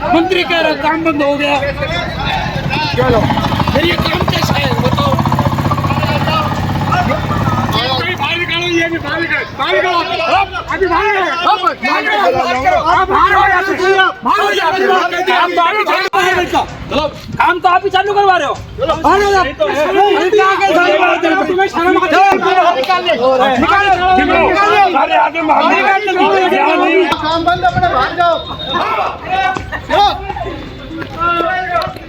मंत्री कह रहे काम बंद हो गया। चलो फिर ये काम कैसा है बताओ। बाहर निकालो, ये भी बाहर निकालो, बाहर निकालो, अभी बाहर निकालो। काम तो आप ही चालू करवा रहे हो। काम बंद, अपने बाहर जाओ।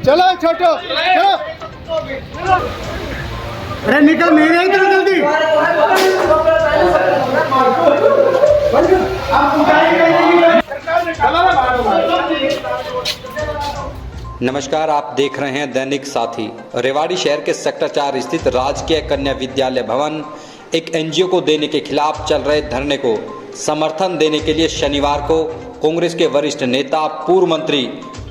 चलो छोटो, चलो। अरे निकल, नहीं नहीं इधर जल्दी। नमस्कार, आप देख रहे हैं दैनिक साथी। रेवाड़ी शहर के सेक्टर 4 स्थित राजकीय कन्या विद्यालय भवन एक एनजीओ को देने के खिलाफ चल रहे धरने को समर्थन देने के लिए शनिवार को कांग्रेस के वरिष्ठ नेता पूर्व मंत्री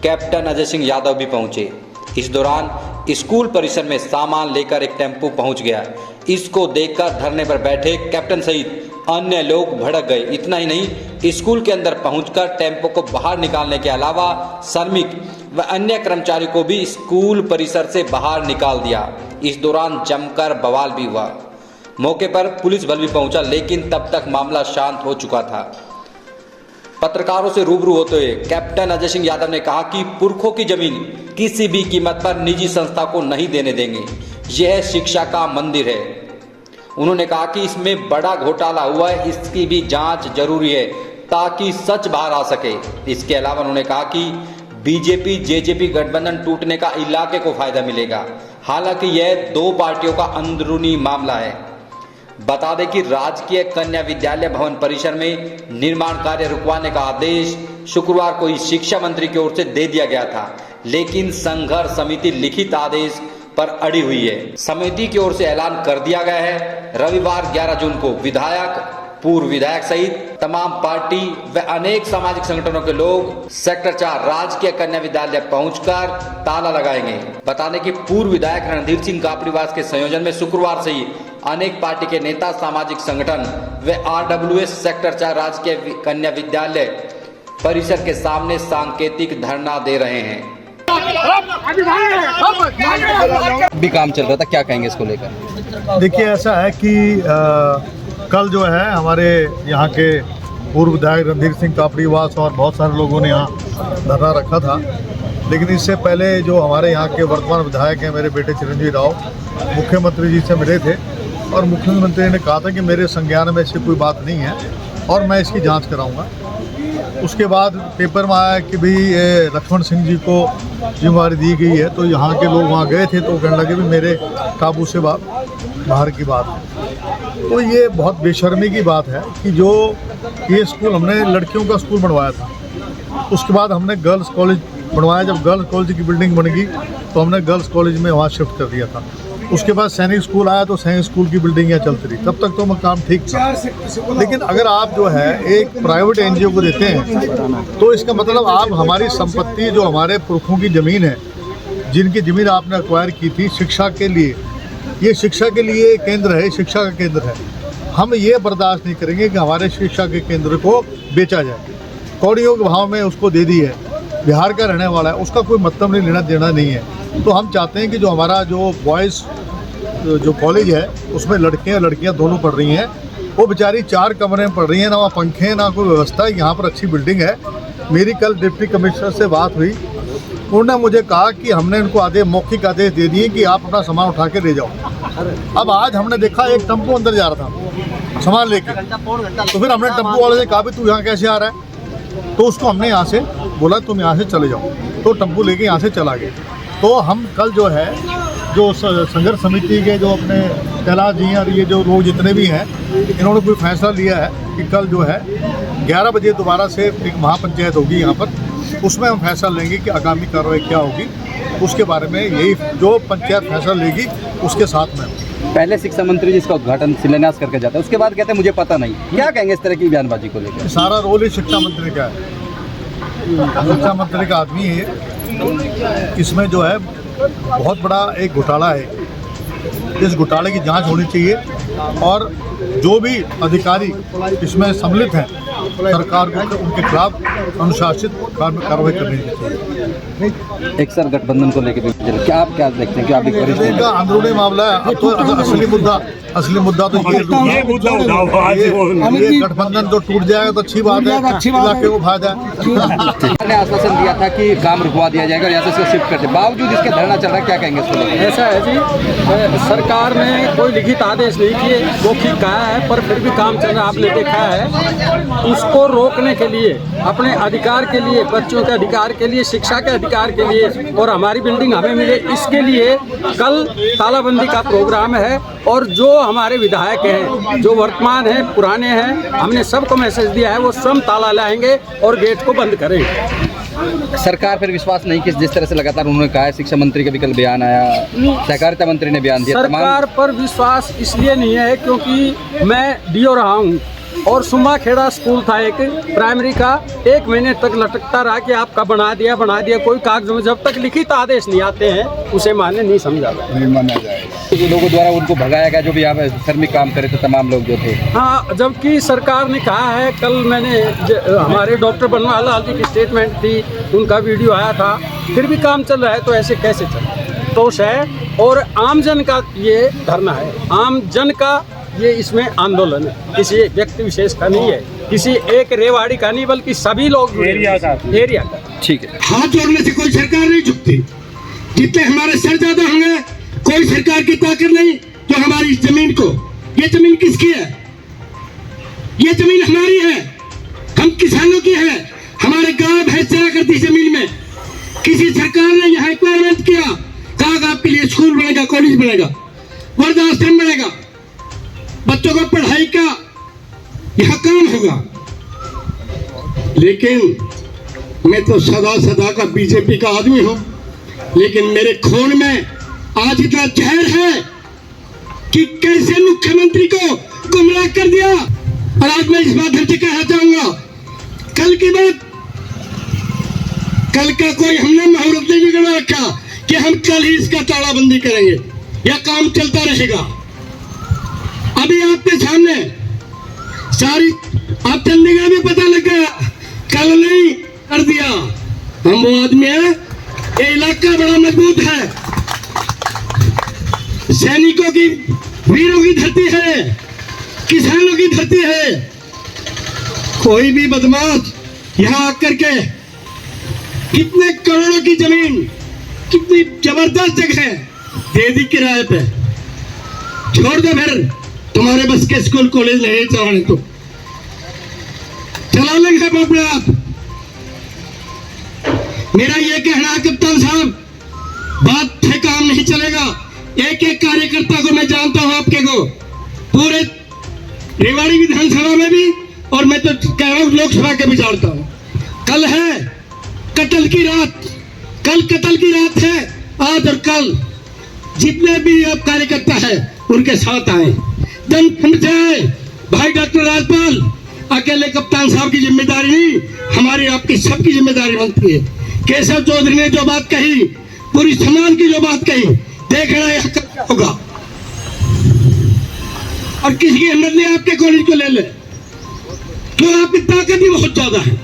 कैप्टन अजय सिंह यादव भी पहुंचे। इस दौरान स्कूल परिसर में सामान लेकर एक टेम्पो पहुंच गया। इसको देखकर धरने पर बैठे कैप्टन सहित अन्य लोग भड़क गए। इतना ही नहीं, स्कूल के अंदर पहुंचकर टेम्पो को बाहर निकालने के अलावा श्रमिक व अन्य कर्मचारी को भी स्कूल परिसर से बाहर निकाल दिया। इस दौरान जमकर बवाल भी हुआ। मौके पर पुलिस बल भी पहुंचा, लेकिन तब तक मामला शांत हो चुका था। पत्रकारों से रूबरू होते हुए कैप्टन अजय सिंह यादव ने कहा कि पुरखों की जमीन किसी भी कीमत पर निजी संस्था को नहीं देने देंगे। यह शिक्षा का मंदिर है। उन्होंने कहा कि इसमें बड़ा घोटाला हुआ है, इसकी भी जांच जरूरी है ताकि सच बाहर आ सके। इसके अलावा उन्होंने कहा कि बीजेपी जेजेपी गठबंधन टूटने का इलाके को फायदा मिलेगा। हालांकि यह दो पार्टियों का अंदरूनी मामला है। बता दें कि राजकीय कन्या विद्यालय भवन परिसर में निर्माण कार्य रुकवाने का आदेश शुक्रवार को ही शिक्षा मंत्री की ओर से दे दिया गया था, लेकिन संघर्ष समिति लिखित आदेश पर अड़ी हुई है। समिति की ओर से ऐलान कर दिया गया है, रविवार 11 जून को विधायक, पूर्व विधायक सहित तमाम पार्टी व अनेक सामाजिक संगठनों के लोग सेक्टर 4 राजकीय कन्या विद्यालय पहुंचकर ताला लगाएंगे। बता दें कि पूर्व विधायक रणधीर सिंह कापड़ीवास के संयोजन में शुक्रवार से ही अनेक पार्टी के नेता, सामाजिक संगठन व RWS सेक्टर 4 राजकीय कन्या विद्यालय परिसर के सामने सांकेतिक धरना दे रहे हैं। भी काम चल रहा था, क्या कहेंगे इसको लेकर? देखिए, ऐसा है कि कल जो है हमारे यहाँ के पूर्व विधायक रणधीर सिंह कापड़ीवास और बहुत सारे लोगों ने यहाँ धरना रखा था, लेकिन इससे पहले जो हमारे यहाँ के वर्तमान विधायक हैं, मेरे बेटे चिरंजीवी राव, मुख्यमंत्री जी से मिले थे और मुख्यमंत्री ने कहा था कि मेरे संज्ञान में ऐसी कोई बात नहीं है और मैं इसकी जांच कराऊंगा। उसके बाद पेपर में आया कि भाई लक्ष्मण सिंह जी को जिम्मेदारी दी गई है, तो यहाँ के लोग वहाँ गए थे तो कहने लगे भी मेरे काबू से बाहर की बात है। तो ये बहुत बेशर्मी की बात है कि जो ये स्कूल हमने लड़कियों का स्कूल बनवाया था, उसके बाद हमने गर्ल्स कॉलेज बनवाया। जब गर्ल्स कॉलेज की बिल्डिंग बन गई तो हमने गर्ल्स कॉलेज में वहाँ शिफ्ट कर दिया था। उसके बाद सैनिक स्कूल आया तो सैनिक स्कूल की बिल्डिंग यहाँ चलती रही, तब तक तो काम ठीक था। लेकिन अगर आप जो है एक प्राइवेट एनजीओ को देते हैं तो इसका मतलब आप हमारी संपत्ति, जो हमारे पुरखों की ज़मीन है, जिनकी ज़मीन आपने एक्वायर की थी शिक्षा के लिए, ये शिक्षा के लिए केंद्र है, शिक्षा का केंद्र है, हम ये बर्दाश्त नहीं करेंगे कि हमारे शिक्षा के केंद्र को बेचा जाए। कौड़ियों के भाव में उसको दे दी है, बिहार का रहने वाला है, उसका कोई मतलब नहीं, लेना देना नहीं है। तो हम चाहते हैं कि जो हमारा जो बॉयज़ जो कॉलेज है उसमें लड़कियां दोनों पढ़ रही हैं, वो बेचारी 4 कमरे में पढ़ रही हैं, ना वहाँ पंखे हैं, ना कोई व्यवस्था है। यहाँ पर अच्छी बिल्डिंग है। मेरी कल डिप्टी कमिश्नर से बात हुई, उन्होंने मुझे कहा कि हमने इनको मौखिक आदेश दे दिए कि आप अपना सामान उठा के ले जाओ। अब आज हमने देखा एक टेम्पो अंदर जा रहा था सामान लेके, तो फिर हमने टेम्पो वाले से कहा भी तू यहाँ कैसे आ रहा है, तो उसको हमने यहाँ से बोला तुम यहाँ से चले जाओ, तो टेम्पो लेके यहाँ से चला गया। तो हम कल जो है जो संघर्ष समिति के जो अपने कैलाश जी और ये जो लोग जितने भी हैं, इन्होंने कोई फैसला लिया है कि कल जो है 11 बजे दोबारा से एक महापंचायत होगी यहाँ पर, उसमें हम फैसला लेंगे कि आगामी कार्रवाई क्या होगी। उसके बारे में यही जो पंचायत फैसला लेगी उसके साथ में। पहले शिक्षा मंत्री जी इसका उद्घाटन शिलान्यास करके जाते हैं, उसके बाद कहते हैं मुझे पता नहीं। क्या कहेंगे इस तरह की बयानबाजी को लेकर? सारा रोल ही शिक्षा मंत्री का है। शिक्षा मंत्री का आदमी है। इसमें जो है बहुत बड़ा एक घोटाला है। इस घोटाले की जांच होनी चाहिए और जो भी अधिकारी इसमें सम्मिलित हैं सरकार को उनके खिलाफ अनुशासित कार्रवाई करनी चाहिए। एक सर गठबंधन को लेकर भी क्या आप क्या देखते हैं कि आप एक वरिष्ठ ये का अंदरूनी मामला है। अब तो असली मुद्दा तो ये गठबंधन तो टूट जाएगा तो अच्छी बात है, इलाके को फायदा है। ने आश्वासन दिया था कि काम रुकवा दिया जाएगा और यहाँ से इसको शिफ्ट कर दे, बावजूद इसके धरना चल रहा है, क्या कहेंगे इसको लेकर? ऐसा है जी, सरकार ने कोई लिखित आदेश नहीं किए, मौखिक कहा है, पर फिर भी काम चल रहा है। आपने देखा है, उसको रोकने के लिए, अपने अधिकार के लिए, बच्चों के अधिकार के लिए, शिक्षा के अधिकार के लिए और हमारी बिल्डिंग हमें मिले, इसके लिए कल तालाबंदी का प्रोग्राम है। और जो हमारे विधायक हैं, जो वर्तमान हैं, पुराने हैं, हमने सबको मैसेज दिया है, वो स्वयं ताला लाएंगे और गेट को बंद करेंगे। सरकार पर विश्वास नहीं कि जिस तरह से लगातार उन्होंने कहा है, शिक्षा मंत्री का भी कल बयान आया, सहकारिता मंत्री ने बयान दिया। सरकार पर विश्वास इसलिए नहीं है क्योंकि मैं डीओ रहा हूँ और सुम्बा खेड़ा स्कूल था एक प्राइमरी का, 1 महीने तक लटकता रहा कि आपका बना दिया, कोई कागज में जब तक लिखित आदेश नहीं आते हैं उसे मान्य नहीं समझा जाएगा। जो लोगों द्वारा उनको भगाया गया, जो भी यहाँ पे श्रमिक काम करे थे, तमाम लोग जो थे। हाँ, जबकि सरकार ने कहा है, कल मैंने हमारे डॉक्टर बनवारी लाल जी की स्टेटमेंट थी, उनका वीडियो आया था, फिर भी काम चल रहा है, तो ऐसे कैसे चले? दोष है। और आमजन का ये धरना है, आम जन का ये इसमें आंदोलन है, किसी एक व्यक्ति विशेष का नहीं है, किसी एक रेवाड़ी का नहीं, बल्कि सभी लोग एरिया का। ठीक है, हाथ जोड़ने से कोई सरकार नहीं झुकती। जितने हमारे सर ज्यादा होंगे, कोई सरकार की ताकत नहीं जो हमारी जमीन को, ये जमीन किसकी है? ये जमीन हमारी है, हम किसानों की है। हमारे गांव भैंस चरा करती जमीन में किसी सरकार ने यहाँ एक्वायरमेंट किया, कहा आपके लिए स्कूल बनेगा, कॉलेज बनेगा, वृद्धाश्रम बनेगा, बच्चों को पढ़ाई का यह काम होगा। लेकिन मैं तो सदा का बीजेपी का आदमी हूं, लेकिन मेरे खून में आज इतना जहर है कि कैसे मुख्यमंत्री को गुमराह कर दिया। और आज मैं इस माध्यम से कहना चाहूंगा, कल की बात, कल का कोई हमने मुहूर्त नहीं बिगड़ा रखा कि हम कल ही इसका तालाबंदी करेंगे या काम चलता रहेगा। अभी आपके सामने सारी, आप चंडीगढ़ में पता लग गया, कल नहीं कर दिया। हम वो आदमी है, ये इलाका बड़ा मजबूत है, सैनिकों की, वीरों की धरती है, किसानों की धरती है। कोई भी बदमाश यहाँ आकर के कितने करोड़ों की जमीन, कितनी जबरदस्त जगह दे दी किराए पे, छोड़ दो। फिर तुम्हारे बस के स्कूल कॉलेज नहीं चलाने, तो चला लेंगे अपने आप। मेरा ये कहना है कप्तान साहब, बात से काम नहीं चलेगा। एक एक कार्यकर्ता को मैं जानता हूं, आपके को पूरे रेवाड़ी विधानसभा में भी, और मैं तो कह रहा हूं लोकसभा के भी जानता हूं। कल है कत्ल की रात, कल कत्ल की रात है। आज और कल जितने भी अब कार्यकर्ता है उनके साथ आए, जन जाए। भाई डॉक्टर राजपाल, अकेले कप्तान साहब की जिम्मेदारी नहीं, हमारी आपकी सबकी जिम्मेदारी बनती है। केशव चौधरी ने जो बात कही, पूरी समाज की जो बात कही, देखना यह क्या होगा। और किसी की हिम्मत नहीं आपके कॉलेज को ले ले, क्यों? आपकी ताकत ही बहुत ज्यादा है,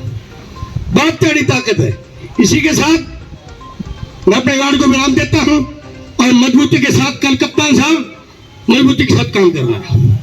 बहुत तगड़ी ताकत है। इसी के साथ मैं अपने गार्ड को विराम देता हूं और मजबूती के साथ, कल कप्तान साहब मजबूती के साथ काम करना है।